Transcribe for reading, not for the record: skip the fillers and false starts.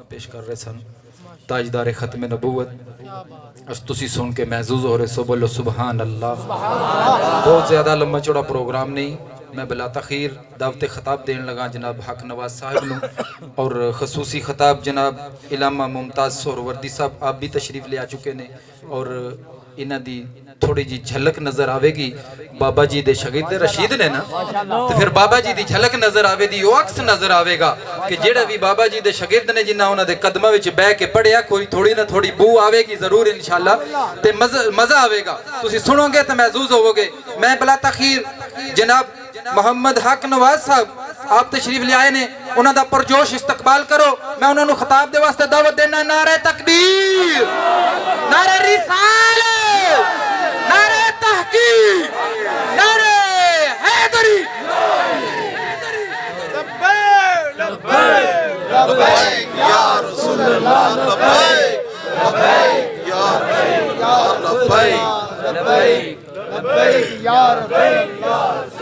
پیش کر رہے سن تاجدار ختم نبوت اس تسی سن کے محظوظ ہو رہے سو بولو سبحان اللہ بہت زیادہ لمبا چوڑا پروگرام نہیں میں بلا تخیر دعوت خطاب دین لگا جناب حق نواز صاحب نو اور خصوصی خطاب جناب علامہ ممتاز سہروردی صاحب آپ بھی تشریف لے آ چکے نے اور انہ دی تھوڑی جی جھلک نظر آوے گی بابا جی دے شاگرد رشید نے نا تو پھر بابا جی دی جھلک نظر آوے دی عکس نظر آوے گا کہ جیڑا بھی بابا جی دے شاگرد نے جنہ انہاں دے قدمہ وچ بہ کے پڑھیا کوئی تھوڑی نہ تھوڑی بو آوے گی ضرور انشاءاللہ تے مزہ آوے گا تسی سنو گے تو محظوظ ہوو گے میں بلا تخیر جناب محمد حق نواز صاحب آپ تشریف لے آئے نے انہاں دا پرجوش استقبال کرو میں انہاں نو خطاب دے واسطے دعوت دینا نعرہ تکبیر نعرہ رسالت نعرہ تحقیق نعرہ حیدری لبیک لبیک لبیک یا رسول اللہ لبیک لبیک یا رسول اللہ لبیک لبیک لبیک یا رسول اللہ